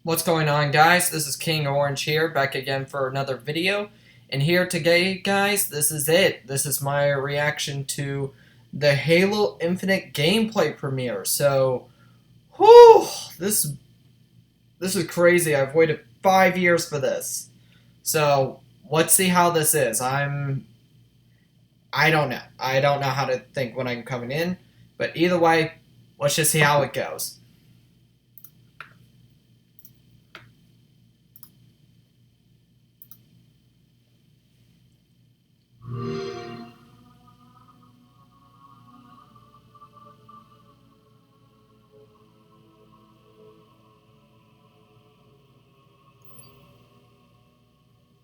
What's going on, guys? This is King Orange here, back again for another video. And here today, guys, this is it. This is my reaction to the Halo Infinite gameplay premiere. So, whew, this is crazy. I've waited 5 years for this. So, let's see how this is. I don't know. I don't know how to think when I'm coming in. But either way, let's just see how it goes.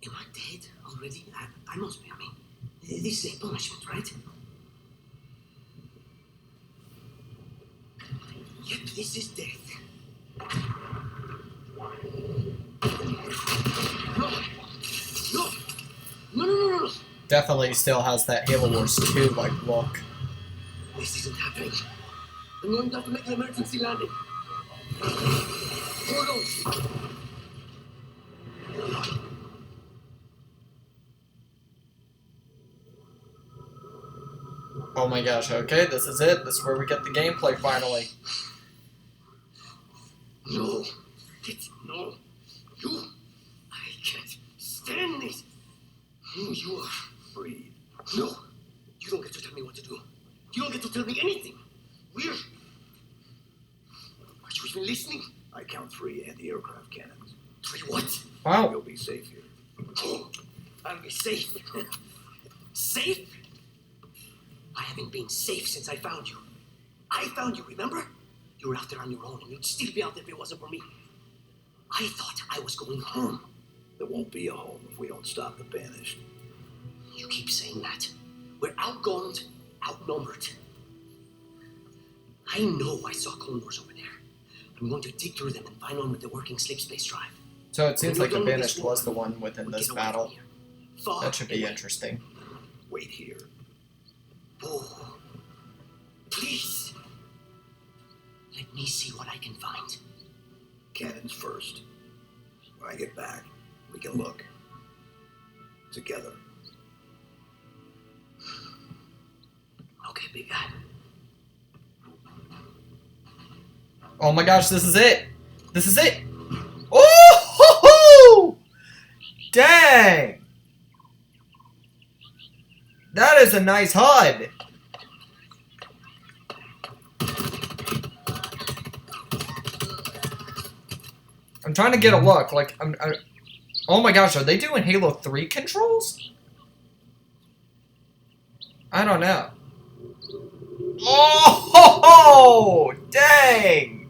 Am I dead already? I must be. I mean, this is a punishment, right? Yep, this is death. No! No! No, no, no, no, no! Definitely still has that Halo Wars 2 like look. This isn't happening. I'm going to have to make an emergency landing. Hold on. Oh my gosh, okay, this is it. This is where we get the gameplay finally. No. No. You. I can't stand this. You are free. No. You don't get to tell me what to do. You don't get to tell me anything. We're... Are you even listening? I count 3 anti-aircraft cannons. 3 what? Wow. You'll be safe here. Oh, I'll be safe. Safe? I haven't been safe since I found you. I found you, remember? You were out there on your own, and you'd still be out there if it wasn't for me. I thought I was going home. There won't be a home if we don't stop the Banished. You keep saying that. We're outgunned, outnumbered. I know I saw Clone Wars over there. I'm going to dig through them and find one with the working sleep space drive. So it seems like the Banished was the one within this battle. Far That should be away. interesting. Wait here. Oh, please. Let me see what I can find. Cannons first. When I get back, we can look. Together. Okay, big guy. Oh my gosh, this is it! This is it! Oh! Dang! That is a nice HUD! I'm trying to get a look, like, oh my gosh, are they doing Halo 3 controls? I don't know. Oh, dang!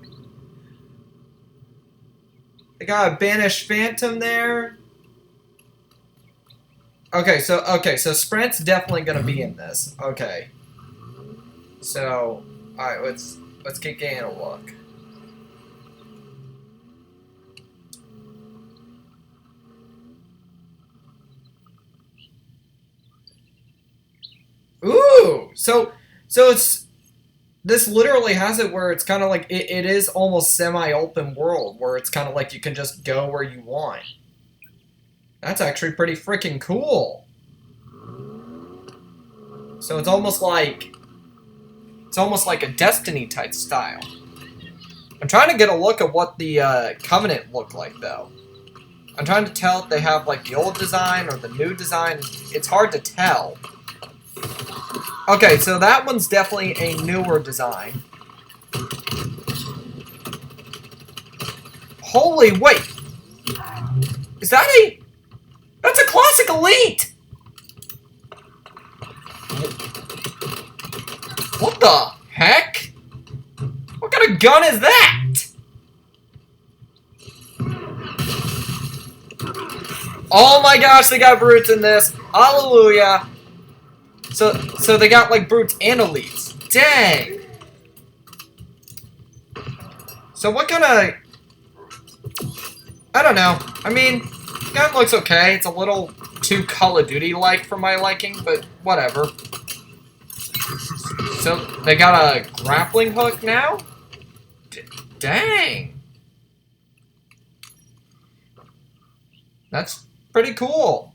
They got a Banished Phantom there. Okay, so Sprint's definitely gonna be in this. Okay. So, alright, let's keep getting a look. Ooh! So it's... This literally has it where it's kind of like... It is almost semi-open world, where it's kind of like you can just go where you want. That's actually pretty freaking cool. So it's almost like... It's almost like a Destiny type style. I'm trying to get a look at what the Covenant look like, though. I'm trying to tell if they have, like, the old design or the new design. It's hard to tell. Okay, so that one's definitely a newer design. Holy wait! Is that a... That's a Classic Elite! What the heck? What kind of gun is that? Oh my gosh, they got brutes in this. Hallelujah. So they got like brutes and elites. Dang. So what kind of... I don't know. I mean, gun looks okay. It's a little too Call of Duty-like for my liking, but whatever. So they got a grappling hook now? Dang. That's pretty cool.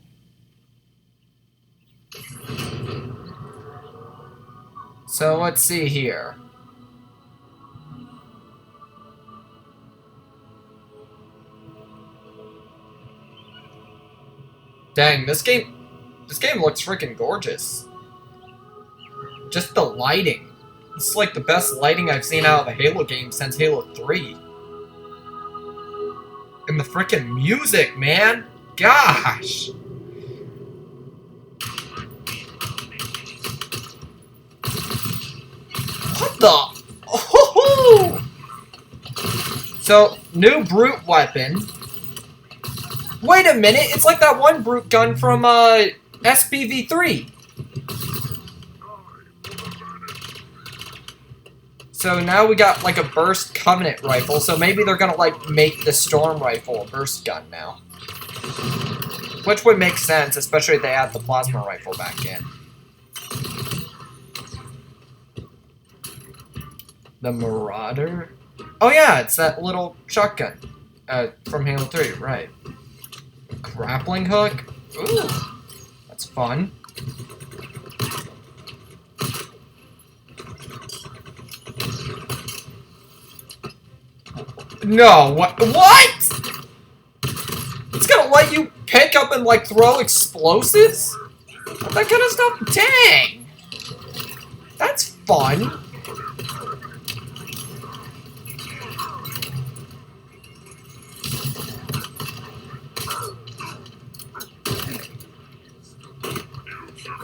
So let's see here. Dang, this game looks freaking gorgeous. Just the lighting. It's like the best lighting I've seen out of a Halo game since Halo 3. And the freaking music, man. Gosh. What the? Oh! So, new brute weapon. Wait a minute, it's like that one brute gun from SPV3. So now we got like a burst Covenant rifle, so maybe they're gonna like make the Storm rifle a burst gun now. Which would make sense, especially if they add the plasma rifle back in. The Marauder? Oh yeah, it's that little shotgun from Halo 3, right. Grappling hook? Ooh, that's fun. No, what? It's gonna let you pick up and like throw explosives? That kind of stuff? Dang! That's fun.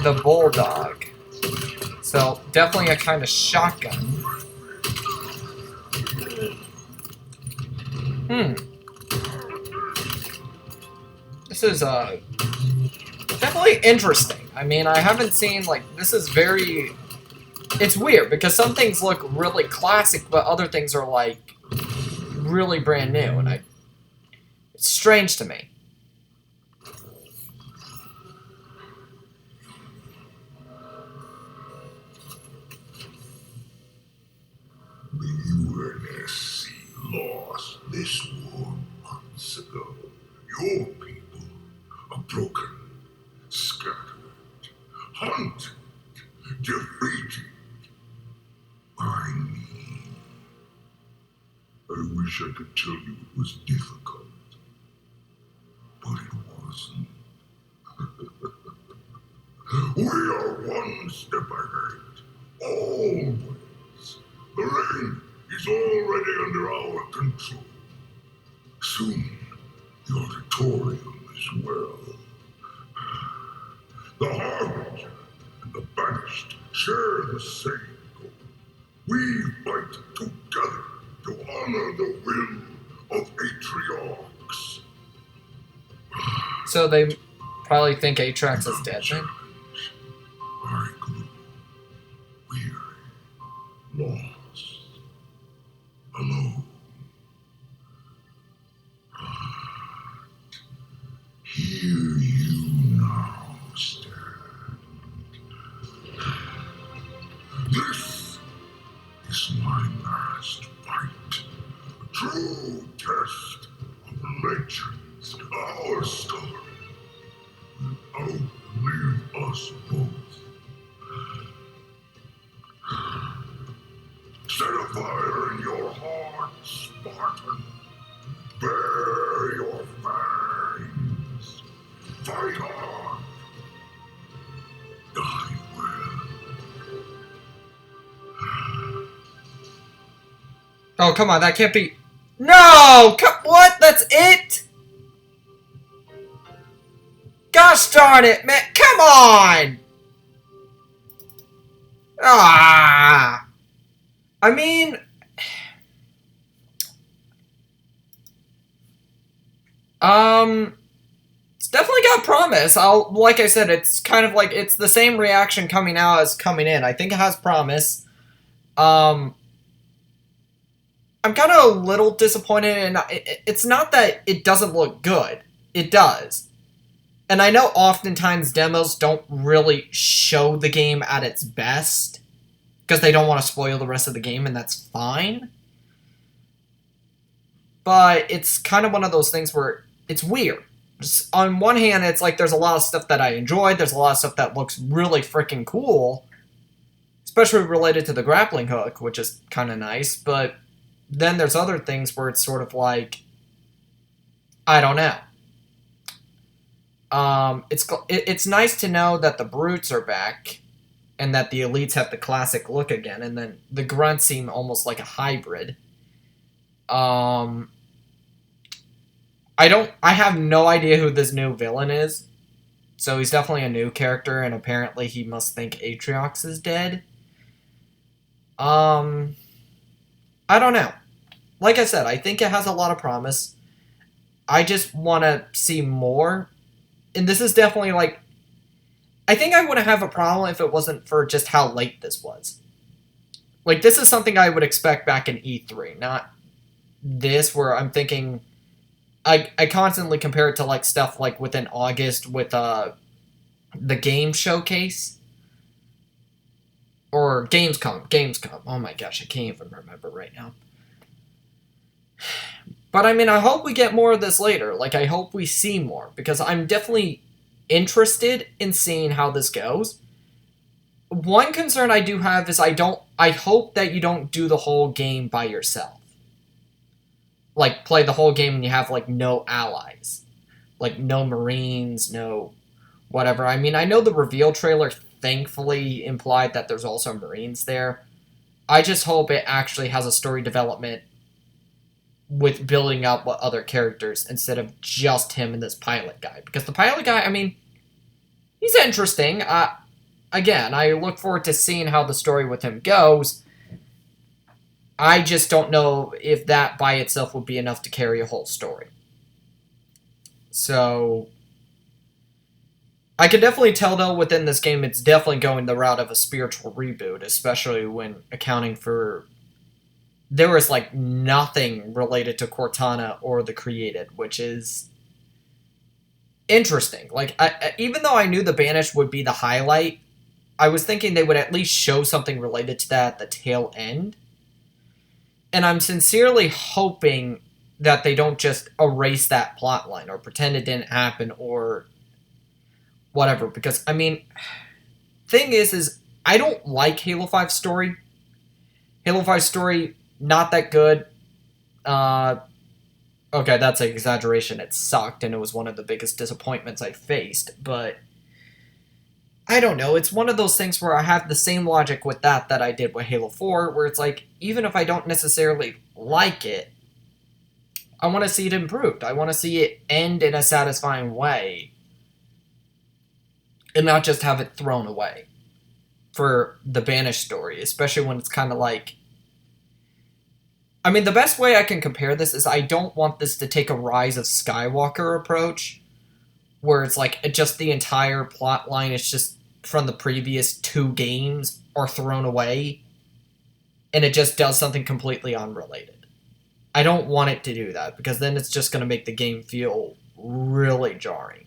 The Bulldog. So, definitely a kind of shotgun. This is, definitely interesting. I mean, I haven't seen, like, this is very... It's weird, because some things look really classic, but other things are, like, really brand new, and it's strange to me. The UNSC lost this war months ago. Your people are broken, scattered, hunted, defeated by me. I wish I could tell you it was difficult, but it wasn't. We are one step ahead, always. The ring is already under our control. Soon, the auditorium as well. The Harbinger and the Banished share the same goal. We fight together to honor the will of Atriox. So they probably think Atrax is dead then? I grew weary, lost, alone. But here you now stand. This is my last fight. A true test of legends. Our story will outlive us both. Set a fire in your heart, Spartan. Bare your fangs. Fight on. Die well. Oh, come on, that can't be... No! What? That's it? Gosh darn it, man! Come on! Ah! I mean... It's definitely got promise. Like I said, it's kind of like, it's the same reaction coming out as coming in. I think it has promise. I'm kind of a little disappointed, and it's not that it doesn't look good. It does. And I know oftentimes demos don't really show the game at its best, because they don't want to spoil the rest of the game, and that's fine. But it's kind of one of those things where it's weird. on one hand, it's like there's a lot of stuff that I enjoyed. There's a lot of stuff that looks really freaking cool, especially related to the grappling hook, which is kind of nice. But then there's other things where it's sort of like, I don't know. It's nice to know that the brutes are back, and that the elites have the classic look again, and then the grunts seem almost like a hybrid. I have no idea who this new villain is, so he's definitely a new character, and apparently he must think Atriox is dead. I don't know. Like I said, I think it has a lot of promise. I just want to see more. And this is definitely like... I think I wouldn't have a problem if it wasn't for just how late this was. Like, this is something I would expect back in E3, not this, where I'm thinking... I constantly compare it to, like, stuff like within August with the game showcase. Or Gamescom. Oh my gosh, I can't even remember right now. But, I mean, I hope we get more of this later. Like, I hope we see more. Because I'm definitely interested in seeing how this goes. One concern I do have is I hope that you don't do the whole game by yourself. Like, play the whole game and you have, like, no allies. Like, no Marines, no whatever. I mean, I know the reveal trailer thankfully implied that there's also Marines there. I just hope it actually has a story development with building up what other characters instead of just him and this pilot guy. Because the pilot guy, I mean, he's interesting. Again, I look forward to seeing how the story with him goes. I just don't know if that by itself would be enough to carry a whole story. So, I can definitely tell, though, within this game, it's definitely going the route of a spiritual reboot, especially when accounting for... There was, like, nothing related to Cortana or the Created, which is interesting. Like, even though I knew the Banished would be the highlight, I was thinking they would at least show something related to that at the tail end. And I'm sincerely hoping that they don't just erase that plotline or pretend it didn't happen or whatever. Because, I mean, thing is I don't like Halo 5 story. Halo 5 story... not that good. Okay, that's an exaggeration. It sucked, and it was one of the biggest disappointments I faced, but I don't know. It's one of those things where I have the same logic with that I did with Halo 4, where it's like, even if I don't necessarily like it, I want to see it improved. I want to see it end in a satisfying way, and not just have it thrown away for the Banished story, especially when it's kind of like... I mean, the best way I can compare this is I don't want this to take a Rise of Skywalker approach, where it's like just the entire plot line is just from the previous 2 games are thrown away, and it just does something completely unrelated. I don't want it to do that, because then it's just going to make the game feel really jarring.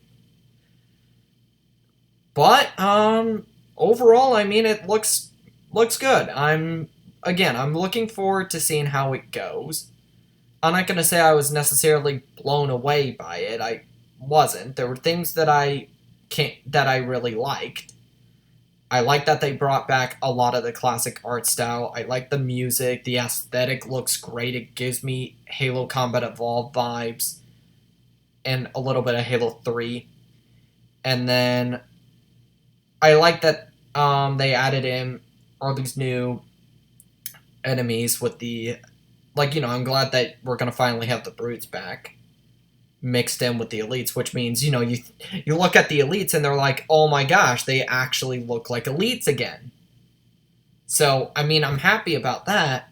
But, overall, I mean, it looks good. I'm looking forward to seeing how it goes. I'm not going to say I was necessarily blown away by it. I wasn't. There were things that I really liked. I like that they brought back a lot of the classic art style. I like the music. The aesthetic looks great. It gives me Halo Combat Evolved vibes. And a little bit of Halo 3. And then I like that they added in all these new enemies with the, like, you know, I'm glad that we're going to finally have the brutes back mixed in with the elites, which means, you know, you look at the elites and they're like, oh my gosh, they actually look like elites again. So, I mean, I'm happy about that.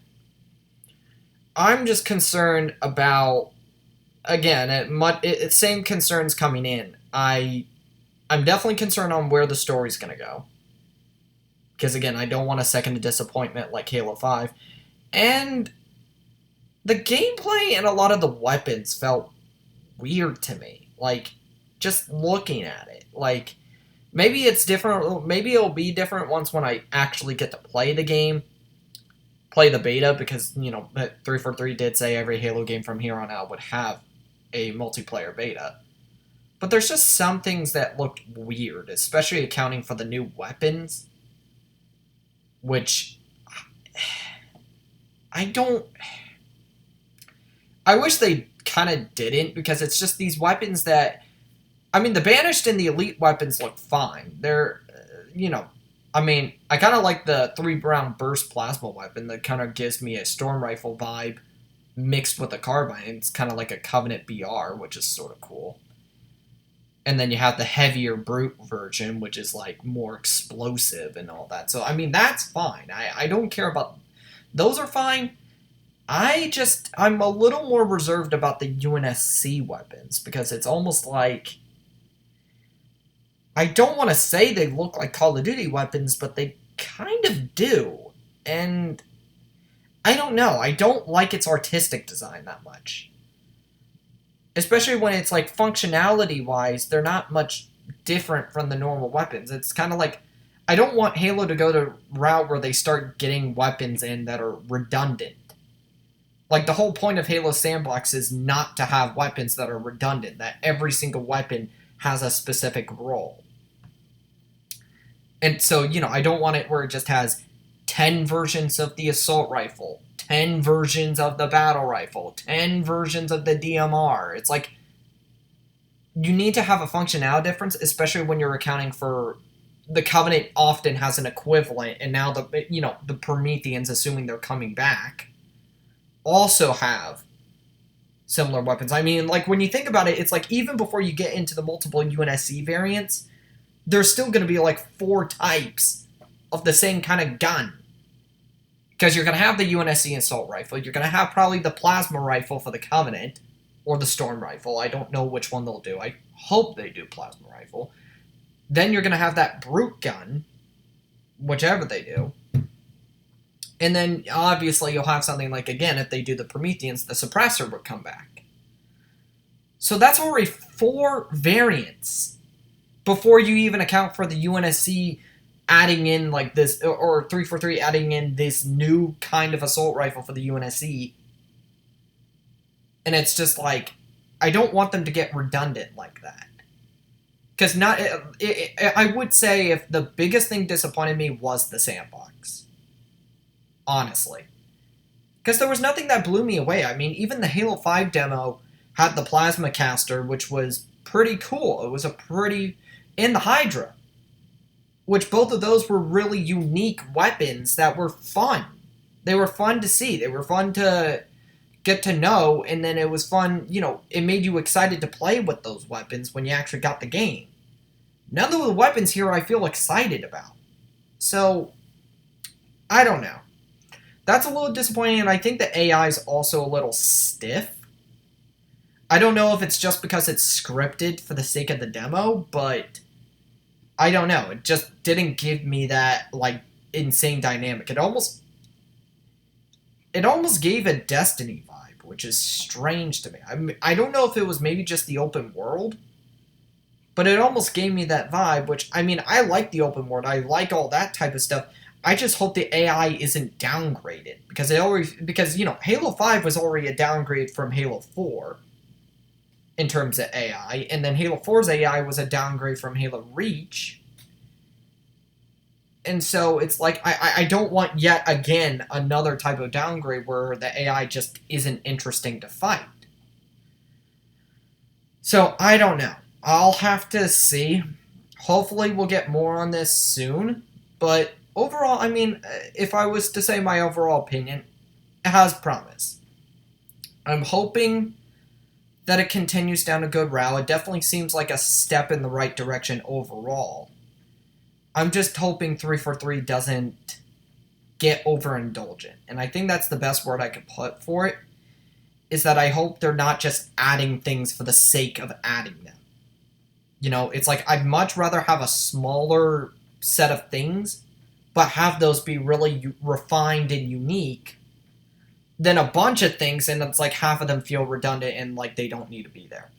I'm just concerned about, again, same concerns coming in. I'm definitely concerned on where the story's going to go. Because, again, I don't want a second disappointment like Halo 5. And the gameplay and a lot of the weapons felt weird to me. Like, just looking at it. Like, maybe it's different. Maybe it'll be different when I actually get to play the game. Play the beta, because, you know, 343 did say every Halo game from here on out would have a multiplayer beta. But there's just some things that look weird, especially accounting for the new weapons, which I don't... I wish they kind of didn't, because it's just these weapons that... I mean, the Banished and the Elite weapons look fine. They're, you know... I mean, I kind of like the 3-round burst plasma weapon that kind of gives me a storm rifle vibe mixed with a carbine. It's kind of like a Covenant BR, which is sort of cool. And then you have the heavier brute version, which is like more explosive and all that. So, I mean, that's fine. I don't care about... Those are fine. I'm a little more reserved about the UNSC weapons, because it's almost like... I don't want to say they look like Call of Duty weapons, but they kind of do. And I don't know. I don't like its artistic design that much. Especially when it's like functionality-wise, they're not much different from the normal weapons. It's kind of like, I don't want Halo to go the route where they start getting weapons in that are redundant. Like, the whole point of Halo Sandbox is not to have weapons that are redundant, that every single weapon has a specific role. And so, you know, I don't want it where it just has 10 versions of the assault rifle, 10 versions of the battle rifle, 10 versions of the DMR. It's like, you need to have a functionality difference, especially when you're accounting for... The Covenant often has an equivalent, and now the Prometheans, assuming they're coming back, also have similar weapons. I mean, like, when you think about it, it's like, even before you get into the multiple UNSC variants, there's still going to be, like, 4 types of the same kind of gun. Because you're going to have the UNSC assault rifle, you're going to have probably the plasma rifle for the Covenant, or the storm rifle. I don't know which one they'll do. I hope they do plasma rifle. Then you're going to have that brute gun, whichever they do. And then, obviously, you'll have something like, again, if they do the Prometheans, the suppressor would come back. So that's already 4 variants before you even account for the UNSC adding in, like, this, or 343 adding in this new kind of assault rifle for the UNSC. And it's just like, I don't want them to get redundant like that. Because I would say if the biggest thing disappointed me was the sandbox. Honestly. Because there was nothing that blew me away. I mean, even the Halo 5 demo had the Plasma Caster, which was pretty cool. It was and the Hydra. Which both of those were really unique weapons that were fun. They were fun to see. They were fun to get to know, and then it was fun, it made you excited to play with those weapons when you actually got the game. None of the weapons here I feel excited about. So, I don't know. That's a little disappointing, and I think the AI is also a little stiff. I don't know if it's just because it's scripted for the sake of the demo, but I don't know. It just didn't give me that, like, insane dynamic. It almost gave a Destiny vibe, which is strange to me. I don't know if it was maybe just the open world, but it almost gave me that vibe, which, I mean, I like the open world. I like all that type of stuff. I just hope the AI isn't downgraded, because Halo 5 was already a downgrade from Halo 4 in terms of AI, and then Halo 4's AI was a downgrade from Halo Reach. And so it's like, I don't want yet again another type of downgrade where the AI just isn't interesting to fight. So, I don't know. I'll have to see. Hopefully we'll get more on this soon. But overall, I mean, if I was to say my overall opinion, it has promise. I'm hoping that it continues down a good route. It definitely seems like a step in the right direction overall. I'm just hoping 343 doesn't get overindulgent. And I think that's the best word I could put for it, is that I hope they're not just adding things for the sake of adding them. It's like, I'd much rather have a smaller set of things, but have those be really refined and unique, than a bunch of things and it's like half of them feel redundant and like they don't need to be there.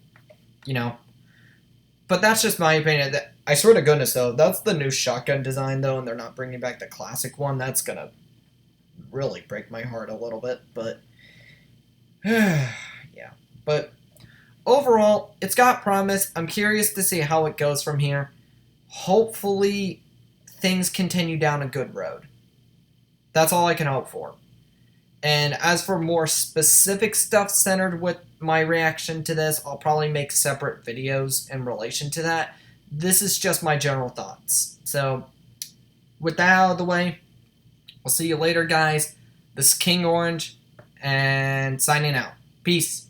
But that's just my opinion. I swear to goodness, though, that's the new shotgun design, though, and they're not bringing back the classic one. That's gonna really break my heart a little bit, but yeah. But overall, it's got promise. I'm curious to see how it goes from here. Hopefully, things continue down a good road. That's all I can hope for. And as for more specific stuff centered with my reaction to this, I'll probably make separate videos in relation to that. This is just my general thoughts. So, with that out of the way, we'll see you later, guys. This is King Orange, and signing out. Peace.